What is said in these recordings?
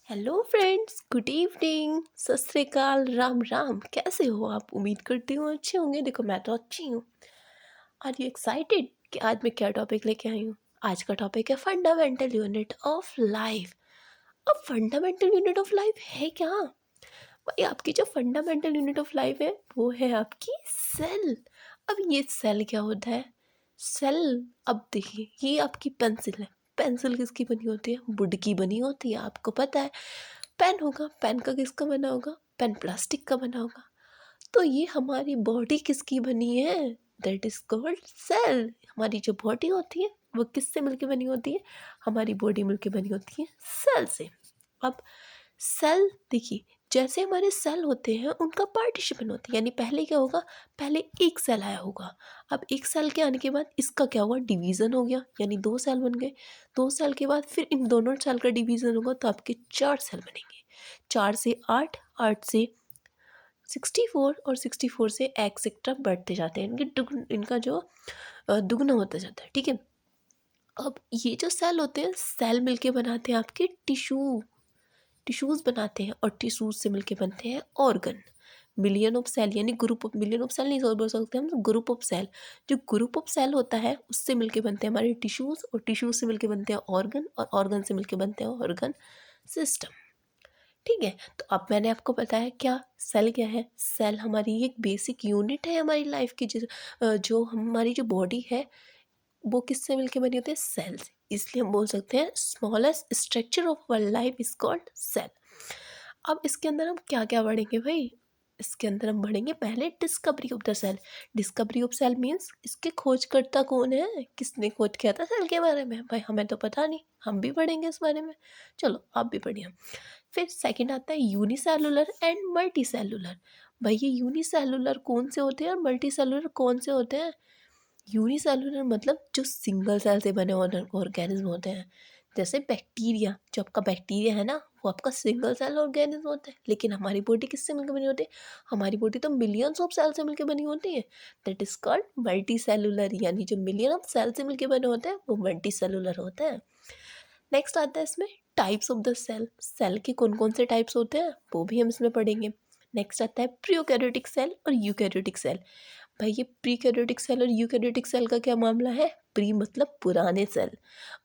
Hello friends, good evening, सत श्री अकाल, राम राम। कैसे हो आप? उम्मीद करती हूँ अच्छे होंगे। देखो, मैं तो अच्छी हूँ। आर यू एक्साइटेड कि आज मैं क्या टॉपिक लेके आई हूँ? आज का टॉपिक है फंडामेंटल यूनिट ऑफ लाइफ। अब फंडामेंटल यूनिट ऑफ लाइफ है क्या भाई? आपकी जो फंडामेंटल यूनिट ऑफ लाइफ है वो है आपकी सेल। अब ये सेल क्या होता है? सेल, अब देखिए, ये आपकी पेंसिल है। पेंसिल किसकी बनी होती है? वुड की बनी होती है, आपको पता है। पेन होगा, पेन का किसका बना होगा? पेन प्लास्टिक का बना होगा। तो ये हमारी बॉडी किसकी बनी है? That is called cell. हमारी जो बॉडी होती है वो किससे मिलके बनी होती है? हमारी बॉडी मिलके बनी होती है सेल से। अब सेल देखिए, जैसे हमारे सेल होते हैं उनका पार्टीशन होता है, यानी पहले क्या होगा? पहले एक सेल आया होगा। अब एक सेल के आने के बाद इसका क्या हुआ? डिवीज़न हो गया, यानी दो सेल बन गए। दो सेल के बाद फिर इन दोनों सेल का डिवीज़न होगा तो आपके चार सेल बनेंगे। चार से आठ, आठ से 64 और 64 से एक्सेट्रा बढ़ते जाते हैं। इनका जो दुगना होता जाता है, ठीक है। अब ये जो सेल होते हैं, सेल मिलके बनाते हैं आपके टिश्यूज़ बनाते हैं, और टिश्यूज़ से मिलके बनते हैं ऑर्गन। मिलियन ऑफ सेल, यानी group of, million of cell नहीं बोल सकते हम, ग्रुप ऑफ सेल। जो ग्रुप ऑफ सेल होता है उससे मिलके बनते हैं हमारे टिश्यूज़, और टिश्यूज़ से मिलके बनते हैं ऑर्गन, और ऑर्गन से मिलके बनते हैं ऑर्गन सिस्टम। ठीक है। तो अब मैंने आपको बताया क्या सेल क्या है। सेल हमारी एक बेसिक यूनिट है हमारी लाइफ की, जो हमारी जो बॉडी है वो किससे मिलके बनी होती है? सेल से। इसलिए हम बोल सकते हैं smallest structure of our life is called cell. अब इसके अंदर हम क्या क्या पढ़ेंगे भाई? इसके अंदर हम पढ़ेंगे पहले discovery of the cell. Discovery of cell means इसके खोजकर्ता कौन है, किसने खोज किया था सेल के बारे में? भाई हमें तो पता नहीं, हम भी पढ़ेंगे इस बारे में। चलो आप भी पढ़िए। फिर सेकंड आता है यूनिसेलुलर एंड मल्टी सेलुलर। भाई ये यूनिसेलुलर कौन से होते हैं और मल्टी सेलुलर कौन से होते हैं? यूनिसेलुलर मतलब जो सिंगल सेल से बने ऑर्गेनिज्म होते हैं। जैसे बैक्टीरिया, जो आपका बैक्टीरिया है ना, वो आपका सिंगल सेल ऑर्गेनिज्म होता है। लेकिन हमारी बॉडी किससे मिलकर बनी होती है? हमारी बॉडी तो मिलियंस ऑफ सेल से मिलकर बनी होती है। That is called multi cellular, यानी जो मिलियन ऑफ सेल से मिलकर बने होते हैं वो मल्टी सेलुलर होते हैं। नेक्स्ट आता है इसमें types of the cell. Cell के कौन कौन से टाइप्स होते हैं वो भी हम इसमें पढ़ेंगे। नेक्स्ट आता है प्रोकैरियोटिक सेल और यूकैरियोटिक सेल। भाई ये प्रीकैरियोटिक सेल और यूकैरियोटिक सेल का क्या मामला है? प्री मतलब पुराने सेल,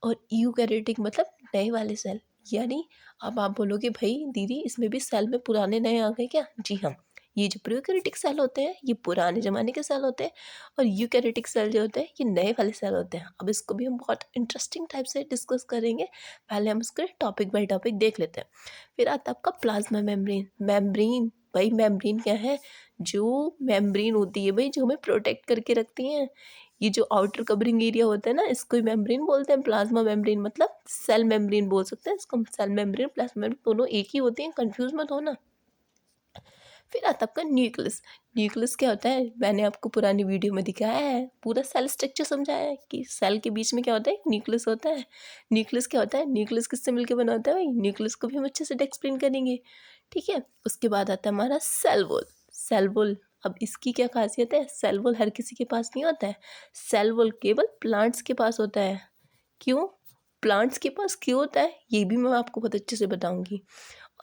और यूकैरियोटिक मतलब नए वाले सेल। यानी अब आप बोलोगे भाई दीदी इसमें भी सेल में पुराने नए आ गए क्या? जी हाँ। ये जो प्रोकैरियोटिक सेल होते हैं ये पुराने ज़माने के सेल होते हैं, और यूकैरियोटिक सेल जो होते हैं ये नए वाले सेल होते हैं। अब इसको भी हम बहुत इंटरेस्टिंग टाइप से डिस्कस करेंगे। पहले हम इसको टॉपिक बाय टॉपिक देख लेते हैं। फिर आता है आपका प्लाज्मा मेम्ब्रेन। मेम्ब्रेन, भाई मेम्ब्रेन क्या है? जो मेम्ब्रेन होती है भाई, जो हमें प्रोटेक्ट करके रखती हैं। ये जो आउटर कवरिंग एरिया होता है ना, इसको ही मेम्ब्रेन बोलते हैं। प्लाज्मा मेम्ब्रेन मतलब सेल मेम्ब्रेन बोल सकते हैं इसको हम। सेल मेम्ब्रेन, प्लाज्मा मेम्ब्रेन दोनों एक ही होती हैं, कंफ्यूज मत होना। फिर आता है आपका न्यूक्लियस। न्यूक्लियस क्या होता है? मैंने आपको पुरानी वीडियो में दिखाया है, पूरा सेल स्ट्रक्चर समझाया है कि सेल के बीच में क्या होता है? न्यूक्लियस होता है। न्यूक्लियस क्या होता है? न्यूक्लियस किससे मिलकर बना होता है भाई? न्यूक्लियस को भी हम अच्छे से एक्सप्लेन करेंगे, ठीक है। उसके बाद आता है हमारा सेल वॉल। सेल वॉल, अब इसकी क्या खासियत है? सेल वॉल हर किसी के पास नहीं होता है। सेल वॉल केवल प्लांट्स के पास होता है। क्यों? प्लांट्स के पास क्यों होता है ये भी मैं आपको बहुत अच्छे से बताऊंगी।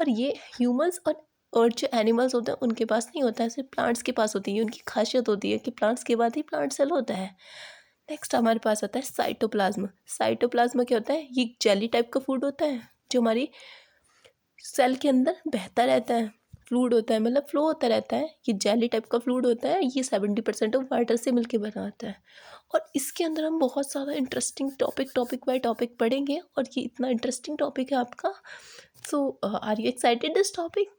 और ये ह्यूमंस और जो एनिमल्स होते हैं उनके पास नहीं होता है, सिर्फ प्लांट्स के पास होती है। उनकी खासियत होती है कि प्लांट्स के बाद ही प्लांट सेल होता है। नेक्स्ट हमारे पास आता है साइटोप्लाज्मा। साइटोप्लाज्मा क्या होता है? ये एक जेली टाइप का फूड होता है जो हमारी सेल के अंदर बहता रहता है। फ्लूइड होता है, मतलब फ्लो होता रहता है। ये जेली टाइप का फ्लूइड होता है। ये 70% ऑफ वाटर से मिलके बना होता है। और इसके अंदर हम बहुत सारा इंटरेस्टिंग टॉपिक बाय टॉपिक पढ़ेंगे, और ये इतना इंटरेस्टिंग टॉपिक है आपका। So are you excited this topic?